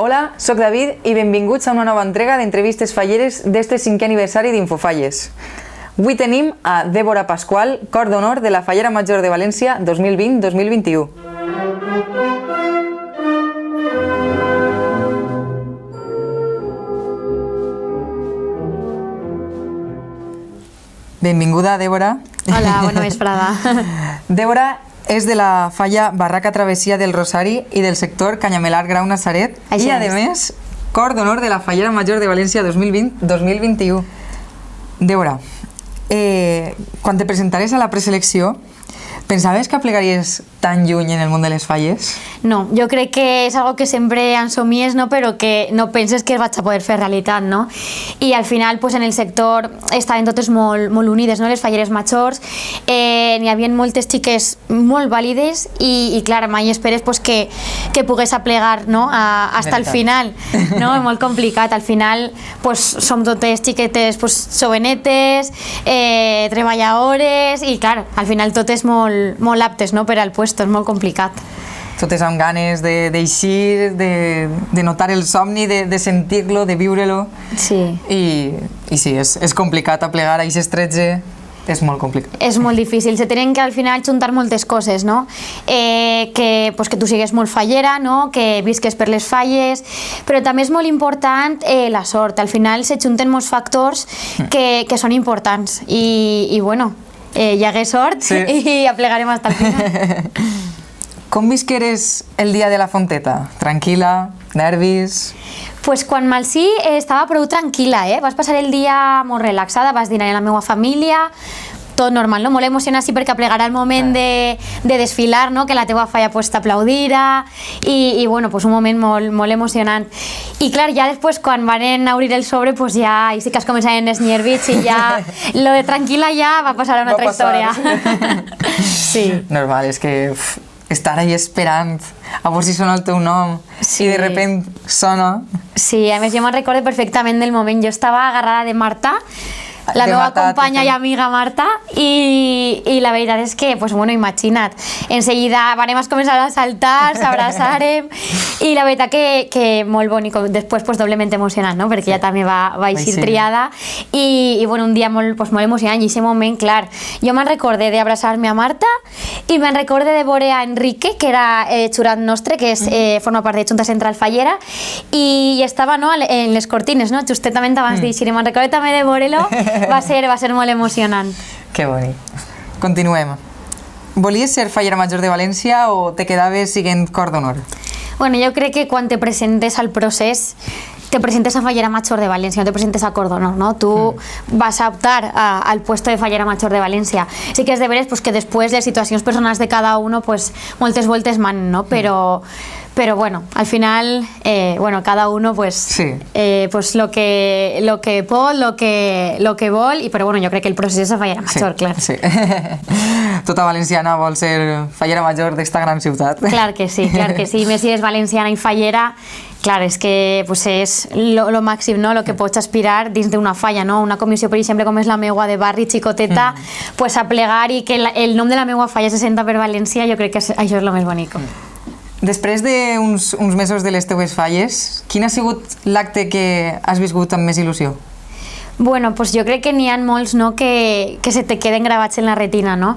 Hola, soc David i benvinguts a una nova entrega d'entrevistes falleres d'este 5è aniversari d'Infofalles. Avui tenim a Débora Pascual, cor d'honor de la Fallera Major de València 2020-2021. Benvinguda, Débora. Hola, bona vesprada. Débora és de la falla Barraca Travessia del Rosari i del sector Canyamelar Grau Nazaret i, a més, cor d'honor de la Fallera Major de València 2020-2021. Débora, quan te presentaràs a la preselecció, pensaves que aplegaries tan lluny en el món de les falles? No, jo crec que és algo que sempre ensomies, no? Però que no penses que es vaig a poder fer realitat, no? I al final, pues, en el sector estaven totes molt unides, no? Les falleres majors, n'hi havia moltes xiques molt vàlides i clar, mai esperes pues, que pogués aplegar, no? Hasta el final, no? És molt complicat. Al final pues, som totes xiquetes pues, jovenetes, treballadores i clar, al final totes molt aptes, no? Per al puesto, és molt complicat. Totes amb ganes d'eixir, de notar el somni, de sentir-lo, de viure-lo. Sí. I sí, és complicat aplegar a aquestes 13, és molt complicat. És molt difícil, se tenen que al final juntar moltes coses, no? Que tu sigues molt fallera, no? Que visques per les falles, però també és molt important la sort. Al final se junten molts factors que són importants i bueno, hi hagué sort i aplegarem fins al final. Com visqueres el dia de la fonteta? Tranquil·la? Nervis? Pues quan me'l sí estava prou tranquil·la, vas passar el dia molt relaxada, vas dinar amb la meva família, tot normal, no? Molt emocionat sí perquè aplegarà el moment de desfilar, no? Que la teva falla pues, t'aplaudirà i bueno, pues, un moment molt emocionant. I clar, ja després quan van obrir el sobre pues, ja sí que es començaven els nervis i ja lo de tranquil·la ja va passar a una altra història. Sí. Normal, és que estar ahí esperant a veure si sona el teu nom i de repent sona. Sí, a més jo me'n recordo perfectament del moment. Jo estava agarrada de Marta, la meva companya i amiga Marta, i la veritat és que, pues, bueno, imagina't, en seguida vam començar a saltar, s'abraçarem, i la veritat que molt bonic, després pues, doblement emocionant, no? Perquè ella també va eixir triada, i bueno, un dia molt emocionant, i aquest moment, clar, jo me'n recorde d'abraçar-me a Marta, i me'n recorde de veure a Enrique, que era xurat nostre, que forma part de Junta Central Fallera, i estava en les cortines, justament abans d'eixir, i me'n recorde també de veure-lo. Va ser molt emocionant. Que bonic. Continuem. Volies ser fallera major de València o te quedaves siguent cor d'honor? Bueno, jo crec que quan te presentes al procés te presentes a Fallera Major de València, no te presentes a cor d'honor, no? Tu vas a optar al puesto de Fallera Major de València. Sí que és de veres pues, que després les situacions personals de cada uno pues, moltes voltes manen, no? Pero bueno, al final, cada uno pues lo que pot, lo que vol, però bueno, jo crec que el procés és a Fallera Major, clar. Sí. Tota valenciana vol ser Fallera Major d'esta gran ciutat. Clar que sí, més si és valenciana i fallera, clar, és que pues, és lo màxim, no? Lo que pots aspirar dins d'una falla, no? Una comissió, per exemple, com és la meua de barri xicoteta, pues, a plegar i que el nom de la meua falla se senta per València, jo crec que això és el més bonic. Després d'uns mesos de les teues falles, quin ha sigut l'acte que has viscut amb més il·lusió? Bueno, pues jo crec que n'hi ha molts, no, que se te queden gravats en la retina, no?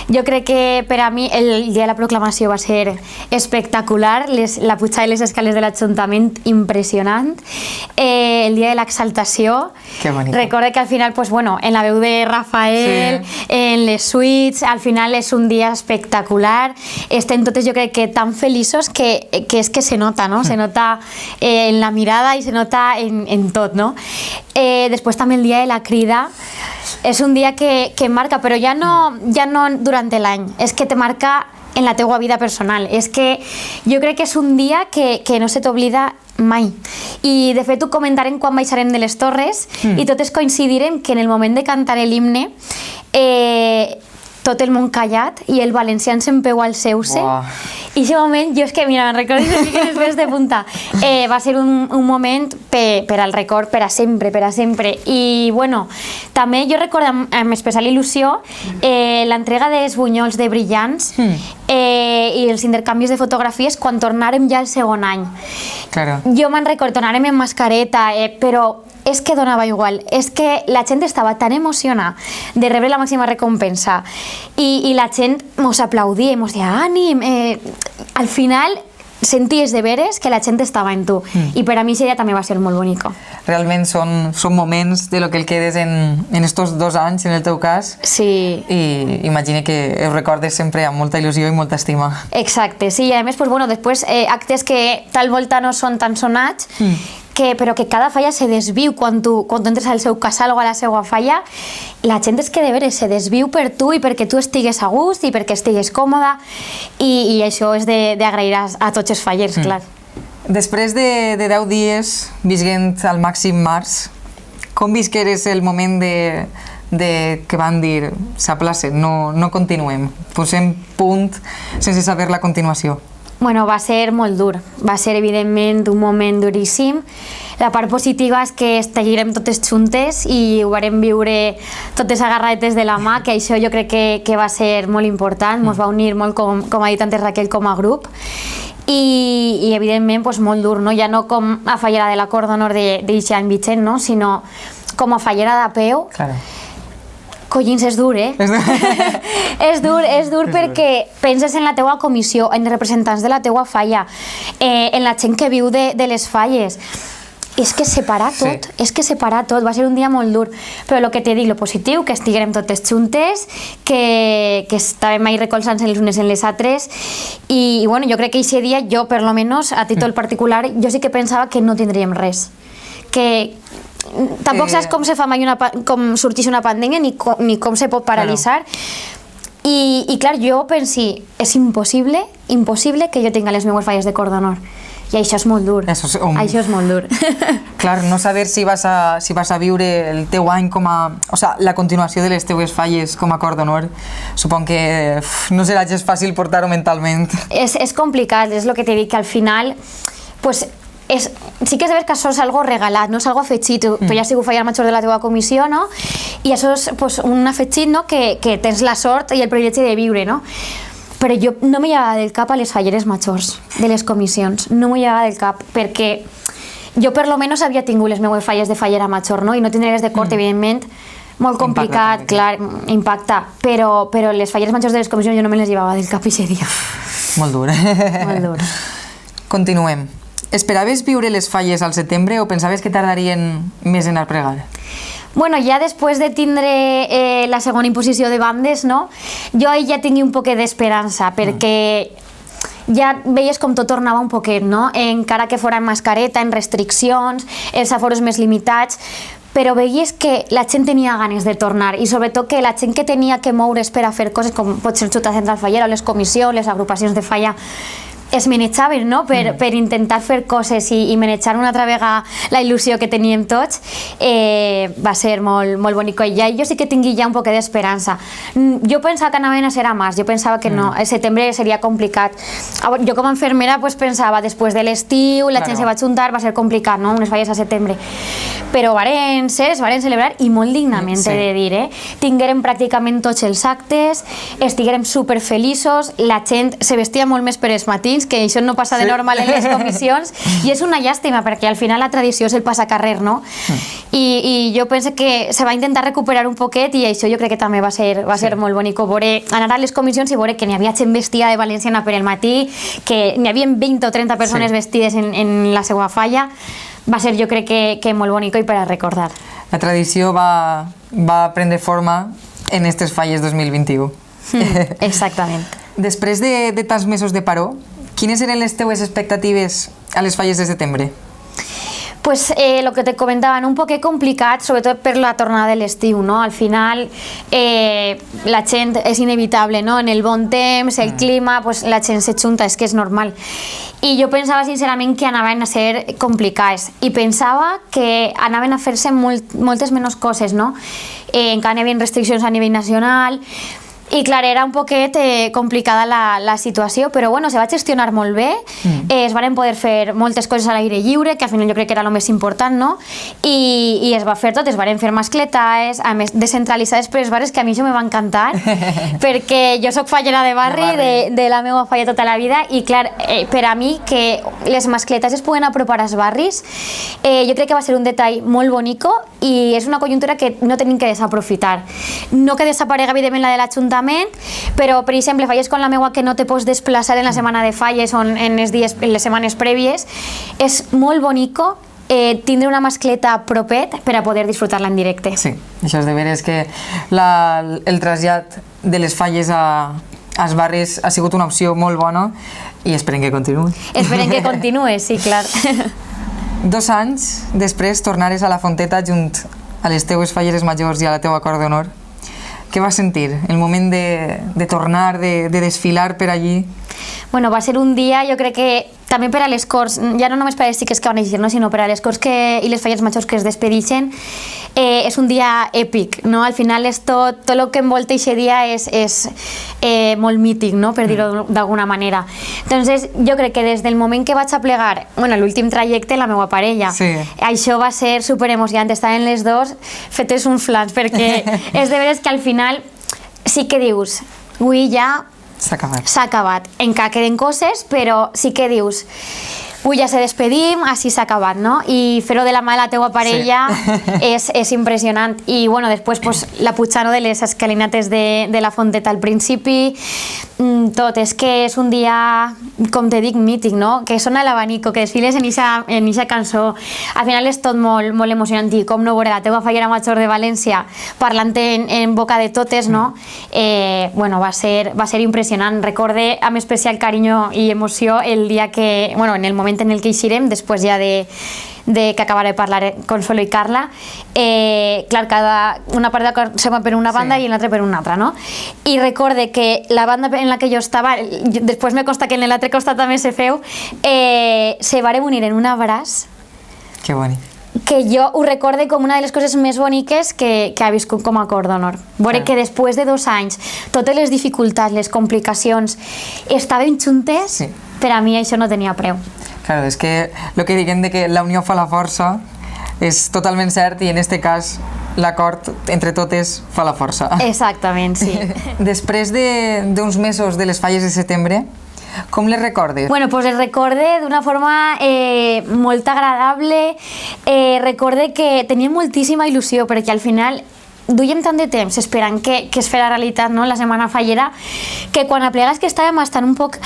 Jo crec que per a mi el dia de la proclamació va ser espectacular, la pujada de les escales de l'Ajuntament impressionant, el dia de l'exaltació, recorda que al final, pues, bueno, en la veu de Rafael, en les suites, al final és un dia espectacular, estem totes jo crec que tan feliços que és que se nota, no? Se nota en la mirada i se nota en tot, no? Després també el dia de la crida és un dia que marca, però ja no durant l'any, és que te marca en la teua vida personal. És que jo crec que és un dia que no se t'oblida mai. I de fet ho comentarem quan baixarem de les torres i totes coincidirem que en el moment de cantar l'himne tot el món callat i el valencià en peu al seu-se. I aquest moment, jo és que, mira, me'n recordo que fiquen els pèls de punta. Va ser un moment per al record per a sempre, per a sempre. I, bueno, també jo recordo amb especial il·lusió l'entrega dels bunyols de brillants i els intercanvis de fotografies quan tornàrem ja el segon any. Jo me'n recordo, tornàrem en mascareta, però és que donava igual, és que la gent estava tan emocionada de rebre la màxima recompensa i la gent mos aplaudia i mos deia ànim, al final senties de veres que la gent estava en tu i per a mi això també va ser molt bonic. Realment són moments de lo que el quedes en estos 2 anys, en el teu cas, i imagine que ho recordes sempre amb molta il·lusió i molta estima. Exacte, sí, i a més, després actes que tal volta no són tan sonats, però que cada falla se desviu quan tu entres al seu casal o a la seva falla, la gent és que de veres se desviu per tu i perquè tu estigues a gust i perquè estigues còmoda i això és d'agrair a tots els fallers, clar. Després de 10 dies visquent al màxim març, com visqueres el moment que van dir s'aplaça, no continuem, posem punt sense saber la continuació? Bueno, va ser molt dur, va ser evidentment un moment duríssim. La part positiva és que seguirem totes juntes i ho vam viure totes agarradetes de la mà, que això jo crec que va ser molt important, ens va unir molt, com ha dit antes Raquel, com a grup. I evidentment molt dur, ja no com a fallera de la Cor d'Honor d'aquest any Vicent, sinó com a fallera de peu. Collins, és dur, és dur perquè penses en la teua comissió, en els representants de la teua falla, en la gent que viu de les falles. És que separar tot, va ser un dia molt dur. Però el que t'he dit, el positiu, que estiguem totes juntes, que estàvem mai recolzant-se les unes en les altres, i bueno, jo crec que aquest dia, jo per lo menos, a títol particular, jo sí que pensava que no tindríem res. Que tampoc saps com se fa mai com sorgeix una pandèmia ni com se pot paralitzar i clar, jo pensi és impossible que jo tinga les meves falles de Cor d'Honor i això és molt dur, això és molt dur. Clar, no saber si vas a viure el teu any la continuació de les teues falles com a Cor d'Honor, supon que no serà gens fàcil portar-ho mentalment. És complicat, és el que t'he dit, que al final sí que és ver que això és algo regalat, no és algo afegit, però ja has sigut fallar major de la teva comissió, i això és un afegit que tens la sort i el privilegi de viure, però jo no m'hi llevava del cap a les falleres majors de les comissions, no m'hi llevava del cap, perquè jo per lo menos havia tingut les meves falles de fallera major, i no tindré les de cort, evidentment, molt complicat, clar, impacta, però les falleres majors de les comissions jo no me les llevava del cap aquest dia. Molt dur. Molt dur. Continuem. Esperaves viure les falles al setembre o pensaves que tardarien més en arpregar? Bueno, ja després de tindre la segona imposició de bandes, jo ja tingui un poquet d'esperança, perquè ja veies com tot tornava un poquet, encara que fora en mascareta, en restriccions, els aforos més limitats, però veies que la gent tenia ganes de tornar i sobretot que la gent que tenia que moure's per a fer coses com pot ser Junta Central Fallera o les comissions, les agrupacions de falla, es manejaven per intentar fer coses i manejar una altra vegada la il·lusió que teníem tots, va ser molt bonic. I jo sí que tingui ja un poc d'esperança. Jo pensava que anaven a ser a març, jo pensava que no, el setembre seria complicat. Jo com a infermera pensava, després de l'estiu, la gent se va juntar, va ser complicat, unes falles a setembre. Però varen ser, es varen celebrar i molt dignament, he de dir. Tinguérem pràcticament tots els actes, estiguérem superfeliços, la gent se vestia molt més per els matins, que això no passa de normal en les comissions, i és una llàstima, perquè al final la tradició és el passacarrer, I jo penso que se va intentar recuperar un poquet, i això jo crec que també va ser molt bonic, anar a les comissions i veure que n'hi havia gent vestida de valenciana per el matí, que n'hi havia 20 o 30 persones vestides en la seva falla, va ser jo crec que molt bonic i per a recordar. La tradició va prendre forma en aquestes falles 2021. Exactament. Després de tants mesos de paró, quines eren les teues expectatives a les falles de setembre? Pues el que te comentava, un poquet complicat, sobretot per la tornada de l'estiu, Al final la gent és inevitable, En el bon temps, el clima, la gent se junta, és que és normal. I jo pensava sincerament que anaven a ser complicats i pensava que anaven a fer-se moltes menys coses, encara hi havia restriccions a nivell nacional. I clar, era un poquet complicada la situació, però bueno, se va gestionar molt bé, es van poder fer moltes coses a l'aire lliure, que al final jo crec que era el més important, no? I es va fer tot, es van fer mascletaes, a més descentralitzades per les barres, que a mi això me va encantar, perquè jo sóc fallera de barri, de la meva falla tota la vida, i clar, per a mi que les mascletes es puguen apropar als barris, jo crec que va ser un detall molt bonico i és una conjuntura que no tenim que desaprofitar. No que desaparega, evidentment, la de l'Ajuntament, però, per exemple, falles com la meua que no te pots desplaçar en la setmana de falles o en les setmanes prèvies, és molt bonico tindre una mascleta propet per a poder disfrutar-la en directe. Sí, això és de veres que el trasllat de les falles als barris ha sigut una opció molt bona i esperem que continuï. Esperem que continuï, sí, clar. 2 anys després tornares a la Fonteta junt a les teues falleres majors i a la teua cor d'honor. Què vas sentir el moment de tornar, de desfilar per allí? Bueno, va ser un dia, jo crec que també per a les Corts, ja no només per a les xiques que van eixir, no? Sinó per a les Corts i les falles majors que es despedixen, és un dia èpic, no? Al final és tot el que envolta aquest dia és molt mític, no? Per dir-ho d'alguna manera. Entonces, jo crec que des del moment que vaig a plegar, bueno, l'últim trajecte, la meva parella, això va ser superemocionant, estaven les dos fetes uns flans, perquè és de veres que al final sí que dius, avui ja s'ha acabat. Encara queden coses, però sí que dius, avui ja se despedim, així s'ha acabat, no? I fer-ho de la mà de la teua parella és impressionant. I, bueno, després la pujada de les escalinates de la Fonteta al principi, tot, és que és un dia, com te dic, mític, no? Que sona l'abanico, que desfiles en eixa cançó. Al final és tot molt emocionant i com no veure la teua fallera major de València parlant en boca de totes, no? Bueno, va ser impressionant. Recorde amb especial carinyo i emoció el dia que, bueno, en el moment en el que eixirem, després ja de que acabaré de parlar Consuelo i Carla, clar, una part se va per una banda i l'altra per una altra, no? I recorde que la banda en la que jo estava, després me consta que en l'altre costat també se feu, se varen unir en un abraç. Que bonic. Que jo ho recorde com una de les coses més boniques que ha viscut com a cor d'honor. Veure que després de 2 anys, totes les dificultats, les complicacions, estaven juntes, per a mi això no tenia preu. Claro, és que el que diguem de que la unió fa la força és totalment cert i en aquest cas l'acord entre totes fa la força. Exactament, sí. Després d'uns mesos de les falles de setembre, com les recordes? Bueno, pues les recorde d'una forma molt agradable. Recorde que tenia moltíssima il·lusió perquè al final duiem tant de temps esperant que es fera realitat, no? La setmana fallera, que quan aplegas que estàvem bastant un poc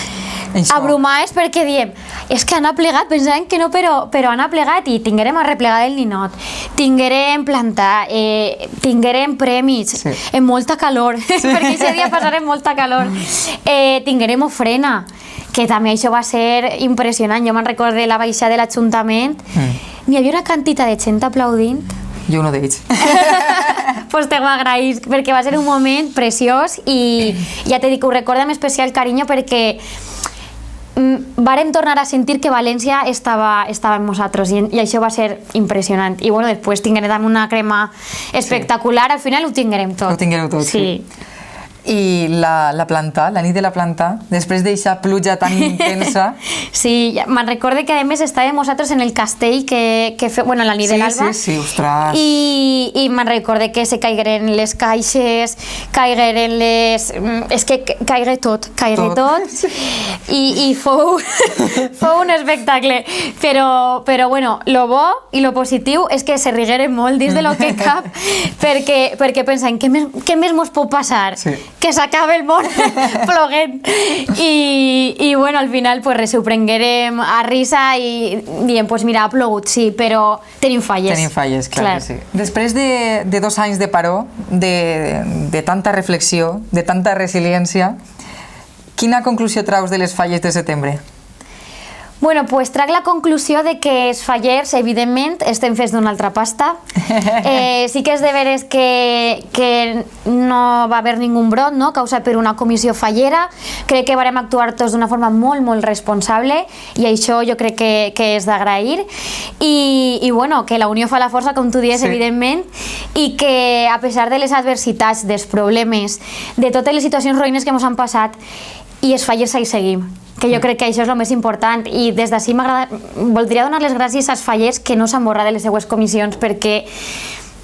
abrumades perquè diem, és que han aplegat, pensàvem que no, però han aplegat i tinguérem a replegar el ninot, tinguérem plantar, tinguérem premis, en molta calor, perquè aquest dia passarem molta calor, tinguérem ofrena, que també això va ser impressionant. Jo me'n recordo de la baixada de l'Ajuntament, n'hi havia una quantitat de gent aplaudint. Jo uno d'ells. Pues te ho agraïsc, perquè va ser un moment preciós i ja t'he dit que ho recordo amb especial carinyo perquè vàrem tornar a sentir que València estava amb nosaltres i això va ser impressionant. I bueno, després tinguérem una crema espectacular, al final ho tinguérem tot. Ho tinguéreu tot, sí. I la planta, la nit de la planta, després d'eixa pluja tan intensa... Sí, me'n recorde que a més estàvem nosaltres en el castell que bueno, la nit de l'alba. Sí, ostres. I me'n recorde que se caigueren les caixes, caigueren les... És que caigué tot. I fou un espectacle. Però bueno, lo bo i lo positiu és que se rigueren molt dins de lo que cap, perquè pensen, què més mos pot passar? Que s'acabe el món ploguent. I bueno, al final pues ho prenguérem a risa i diem, pues mira, ha plogut, sí, però tenim falles. Tenim falles, clar que sí. Després de 2 anys de paró, de tanta reflexió, de tanta resiliència, quina conclusió traus de les falles de setembre? Bueno, pues trac la conclusió de que els fallers, evidentment, estem fets d'una altra pasta. Sí que és de veres que no va haver ningú brot, no?, causat per una comissió fallera. Crec que varem actuar tots d'una forma molt, molt responsable i això jo crec que és d'agrair. I bueno, que la unió fa la força, com tu dius, evidentment, i que a pesar de les adversitats, dels problemes, de totes les situacions roïnes que ens han passat, i els fallers hi seguim, que jo crec que això és el més important. I des d'ací voldria donar les gràcies als fallers que no s'han borrat de les seues comissions, perquè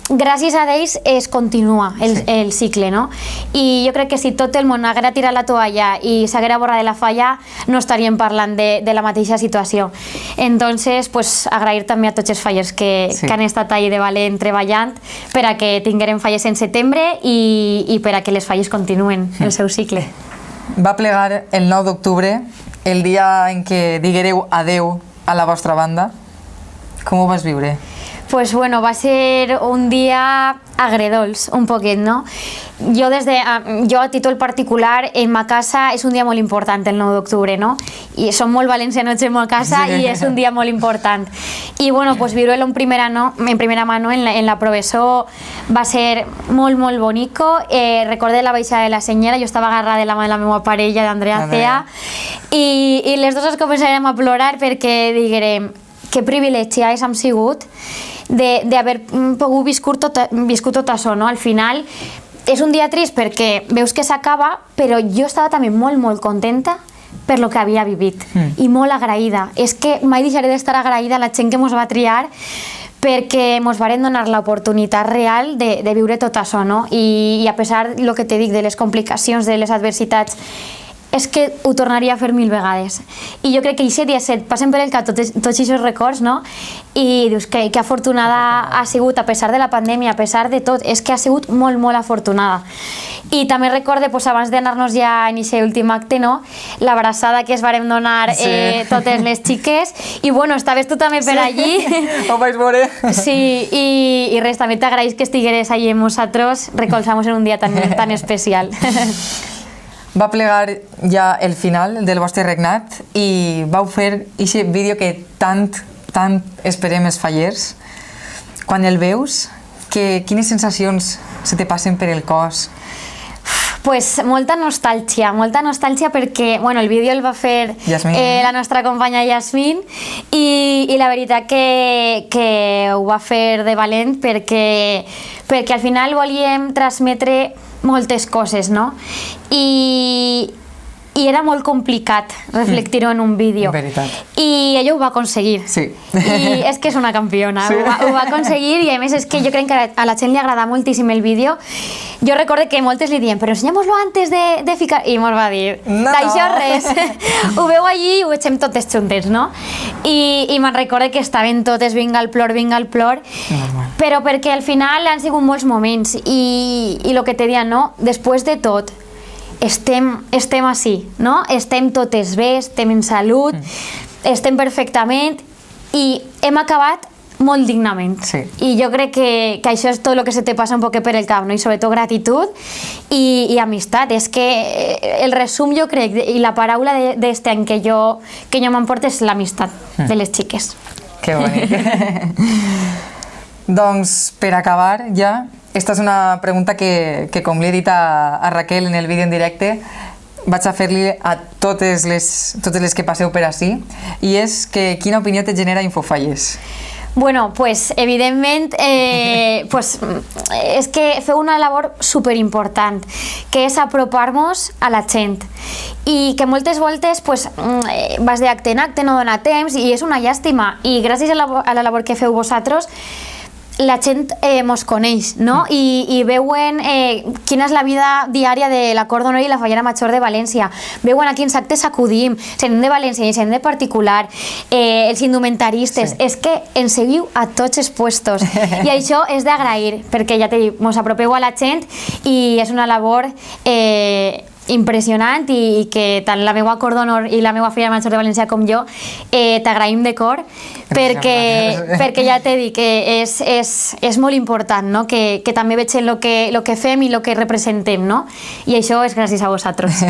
gràcies a ells es continua el cicle, no? I jo crec que si tot el món haguera tirat la toalla i s'haguera borrat de la falla, no estaríem parlant de la mateixa situació. Entonces, pues, agrair també a tots els fallers que han estat ahí de valent treballant per a que tinguérem falles en setembre i per a que les falles continuen el seu cicle. Va plegar el 9 d'octubre, el dia en què diguereu adeu a la vostra banda. Com ho vas viure? Pues bueno, va ser un dia agredolç, un poquet, no? Jo a títol particular, en ma casa és un dia molt important el 9 d'octubre, no? I som molt valencianos en ma casa i és un dia molt important. I bueno, pues viure-lo en primera mano en la professó va ser molt, molt bonico. Recordé la baixada de la senyera, jo estava agarrada de la mà de la meva parella, d'Andrea Cea, i les dues es començarem a plorar perquè diguérem que privilegiats hem sigut d'haver pogut viscut tot això, no? Al final és un dia trist perquè veus que s'acaba, però jo estava també molt, molt contenta per lo que havia vivit i molt agraïda. És que mai deixaré d'estar agraïda a la gent que ens va triar perquè ens varen donar l'oportunitat real de viure tot això, no? I a pesar del que te dic, de les complicacions, de les adversitats, és que ho tornaria a fer 1000 vegades. I jo crec que aquest dia passen per el cap tots aquests records, no? I dius que afortunada ha sigut, a pesar de la pandèmia, a pesar de tot, és que ha sigut molt, molt afortunada. I també recorde, abans d'anar-nos ja a iniciar l'últim acte, no?, l'abraçada que es vàrem donar totes les xiques. I bueno, estaves tu també per allí. Ho vaig veure. Sí, i res, també t'agraïs que estigueres allí amb nosaltres, recolzamos en un dia tan especial. Va plegar ja el final del vostre regnat i vau fer aquest vídeo que tant esperem els fallers. Quan el veus, quines sensacions se te passen per el cos? Pues molta nostàlgia perquè el vídeo el va fer la nostra companya Yasmin i la veritat que ho va fer de valent perquè al final volíem transmetre moltes coses, no? I era molt complicat reflectir-ho en un vídeo. I ella ho va aconseguir. I és que és una campiona. Ho va aconseguir i a més és que jo crec que a la gent li agrada moltíssim el vídeo. Jo recordo que moltes li diuen, però ensenyem-lo antes de ficar... I mos va dir, d'això res. Ho veu allí i ho eixem totes juntes, no? I me'n recordo que estaven totes vinga al plor, però perquè al final han sigut molts moments i el que te diuen, no? Després de tot, estem així, no? Estem totes bé, estem en salut, estem perfectament i hem acabat molt dignament. I jo crec que això és tot el que se te passa un poc per el cap, no? I sobretot gratitud i amistat. És que el resum, jo crec, i la paraula d'este any que jo m'emporto és l'amistat de les xiques. Que bonic. Doncs, per acabar ja, esta és una pregunta que com li he dit a Raquel en el vídeo en directe, vaig a fer-li a totes les que passeu per ací, i és que quina opinió te genera Infofalles? Bueno, pues evidentment és que feu una labor superimportant, que és apropar-nos a la gent i que moltes voltes vas d'acte en acte, no dona temps i és una llàstima, i gràcies a la labor que feu vosaltres la gent mos coneix, no? I veuen quina és la vida diària de la Cor d'Honor i la Fallera Major de València. Veuen a quins actes acudim, gent de València i gent de particular, els indumentaristes. És que ens seguiu a tots els puestos. I això és d'agrair, perquè ja t'he dit, mos apropeu a la gent i és una labor impressionant i que tant la meva Cor d'Honor i la meva Fallera Major de València com jo t'agraïm de cor perquè ja t'he dit que és molt important, no? Que també veig el que fem i el que representem, no? I això és gràcies a vosaltres.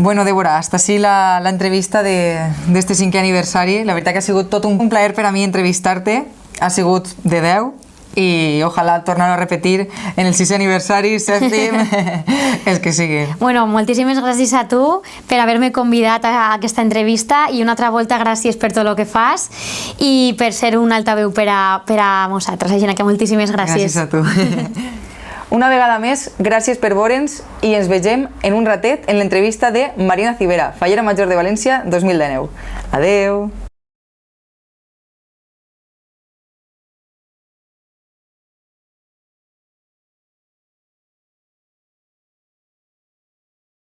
Bueno, Débora, hasta així l'entrevista d'este 5è aniversari. La veritat que ha sigut tot un plaer per a mi entrevistar-te. Ha sigut de 10 i ojalà tornar-ho a repetir en el 6è aniversari, 7è, els que sigui. Bueno, moltíssimes gràcies a tu per haver-me convidat a aquesta entrevista i una altra volta gràcies per tot el que fas i per ser un altaveu per a nosaltres. Així que moltíssimes gràcies. Gràcies a tu. Una vegada més, gràcies per veure'ns i ens vegem en un ratet en l'entrevista de Marina Civera, fallera major de València 2019. Adeu!